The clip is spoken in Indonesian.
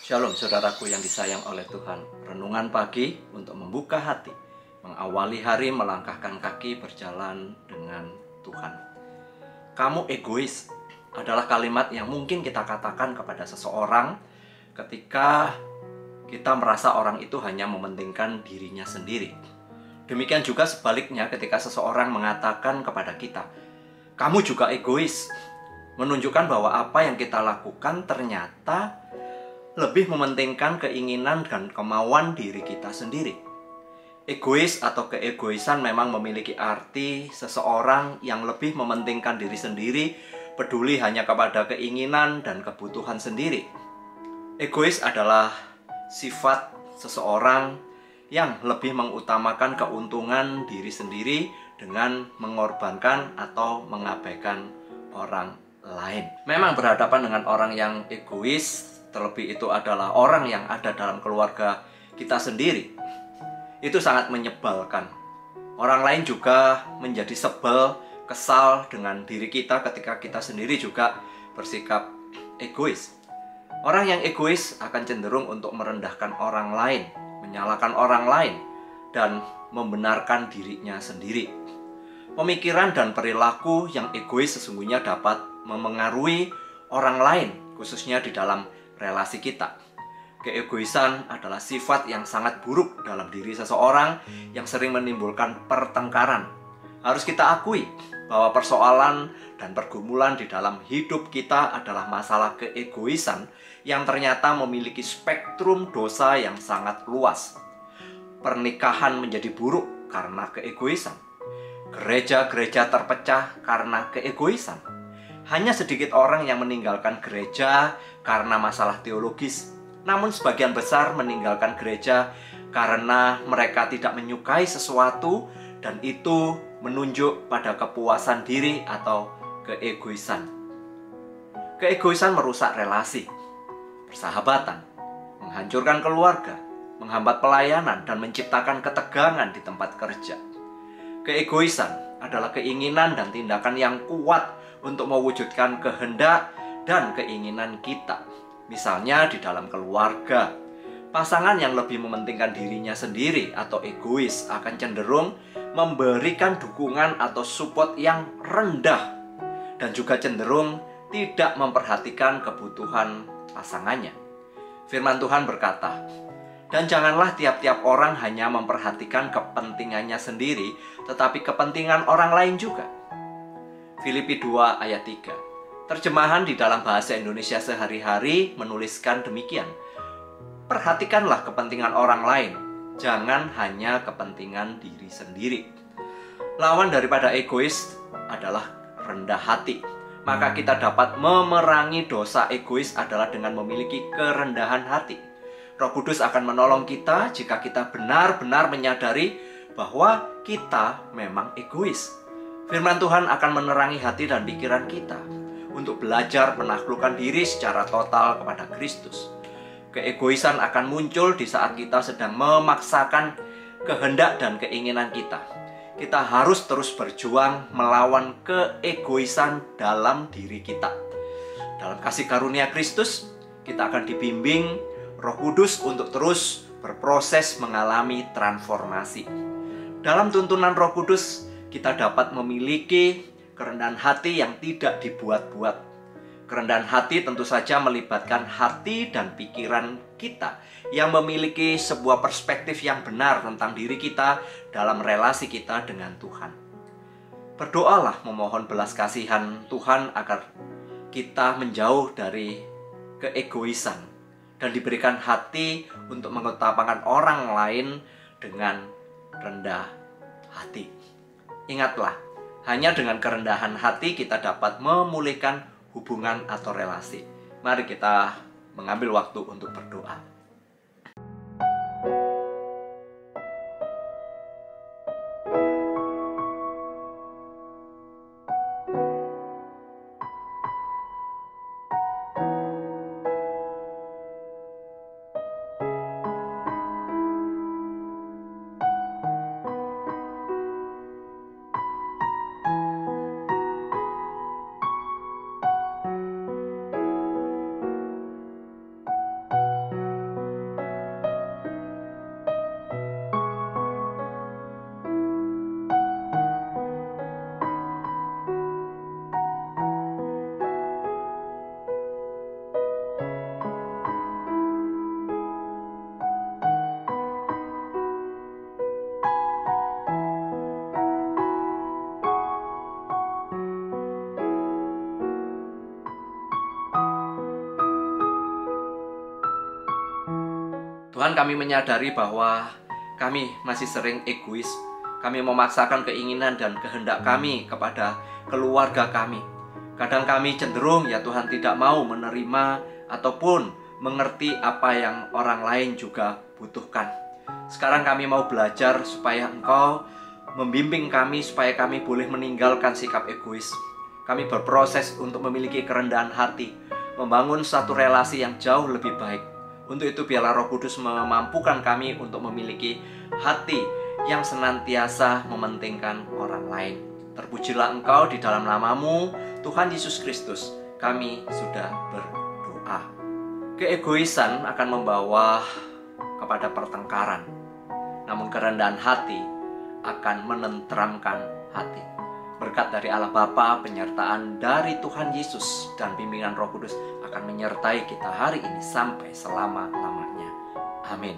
Shalom saudaraku yang disayang oleh Tuhan. Renungan pagi untuk membuka hati, mengawali hari, melangkahkan kaki berjalan dengan Tuhan. Kamu egois adalah kalimat yang mungkin kita katakan kepada seseorang ketika kita merasa orang itu hanya mementingkan dirinya sendiri. Demikian juga sebaliknya ketika seseorang mengatakan kepada kita, kamu juga egois, menunjukkan bahwa apa yang kita lakukan ternyata lebih mementingkan keinginan dan kemauan diri kita sendiri. Egois atau keegoisan memang memiliki arti seseorang yang lebih mementingkan diri sendiri, peduli hanya kepada keinginan dan kebutuhan sendiri. Egois adalah sifat seseorang yang lebih mengutamakan keuntungan diri sendiri dengan mengorbankan atau mengabaikan orang lain. Memang berhadapan dengan orang yang egois, terlebih itu adalah orang yang ada dalam keluarga kita sendiri, itu sangat menyebalkan. Orang lain juga menjadi sebel, kesal dengan diri kita ketika kita sendiri juga bersikap egois. Orang yang egois akan cenderung untuk merendahkan orang lain, menyalahkan orang lain, dan membenarkan dirinya sendiri. Pemikiran dan perilaku yang egois sesungguhnya dapat memengaruhi orang lain, khususnya di dalam relasi kita. Keegoisan adalah sifat yang sangat buruk dalam diri seseorang yang sering menimbulkan pertengkaran. Harus kita akui bahwa persoalan dan pergumulan di dalam hidup kita adalah masalah keegoisan yang ternyata memiliki spektrum dosa yang sangat luas. Pernikahan menjadi buruk karena keegoisan. Gereja-gereja terpecah karena keegoisan. Hanya sedikit orang yang meninggalkan gereja karena masalah teologis, namun sebagian besar meninggalkan gereja karena mereka tidak menyukai sesuatu dan itu menunjuk pada kepuasan diri atau keegoisan. Keegoisan merusak relasi, persahabatan, menghancurkan keluarga, menghambat pelayanan, dan menciptakan ketegangan di tempat kerja. Keegoisan adalah keinginan dan tindakan yang kuat untuk mewujudkan kehendak dan keinginan kita. Misalnya di dalam keluarga, pasangan yang lebih mementingkan dirinya sendiri atau egois akan cenderung memberikan dukungan atau support yang rendah dan juga cenderung tidak memperhatikan kebutuhan pasangannya. Firman Tuhan berkata, dan janganlah tiap-tiap orang hanya memperhatikan kepentingannya sendiri, tetapi kepentingan orang lain juga. Filipi 2 ayat 3. Terjemahan di dalam bahasa Indonesia sehari-hari menuliskan demikian. Perhatikanlah kepentingan orang lain, jangan hanya kepentingan diri sendiri. Lawan daripada egois adalah rendah hati. Maka kita dapat memerangi dosa egois adalah dengan memiliki kerendahan hati. Roh Kudus akan menolong kita jika kita benar-benar menyadari bahwa kita memang egois. Firman Tuhan akan menerangi hati dan pikiran kita untuk belajar menaklukkan diri secara total kepada Kristus. Keegoisan akan muncul di saat kita sedang memaksakan kehendak dan keinginan kita. Kita harus terus berjuang melawan keegoisan dalam diri kita. Dalam kasih karunia Kristus, kita akan dibimbing Roh Kudus untuk terus berproses mengalami transformasi. Dalam tuntunan Roh Kudus, kita dapat memiliki kerendahan hati yang tidak dibuat-buat. Kerendahan hati tentu saja melibatkan hati dan pikiran kita yang memiliki sebuah perspektif yang benar tentang diri kita dalam relasi kita dengan Tuhan. Berdoalah memohon belas kasihan Tuhan agar kita menjauh dari keegoisan dan diberikan hati untuk mengutamakan orang lain dengan rendah hati. Ingatlah, hanya dengan kerendahan hati kita dapat memulihkan hubungan atau relasi. Mari kita mengambil waktu untuk berdoa. Tuhan, kami menyadari bahwa kami masih sering egois. Kami memaksakan keinginan dan kehendak kami kepada keluarga kami. Kadang kami cenderung, ya Tuhan, tidak mau menerima ataupun mengerti apa yang orang lain juga butuhkan. Sekarang kami mau belajar supaya Engkau membimbing kami, supaya kami boleh meninggalkan sikap egois. Kami berproses untuk memiliki kerendahan hati, membangun satu relasi yang jauh lebih baik. Untuk itu biarlah Roh Kudus memampukan kami untuk memiliki hati yang senantiasa mementingkan orang lain. Terpujilah Engkau di dalam nama-Mu, Tuhan Yesus Kristus. Kami sudah berdoa. Keegoisan akan membawa kepada pertengkaran, namun kerendahan hati akan menenteramkan hati. Berkat dari Allah Bapa, penyertaan dari Tuhan Yesus, dan bimbingan Roh Kudus akan menyertai kita hari ini sampai selama-lamanya. Amin.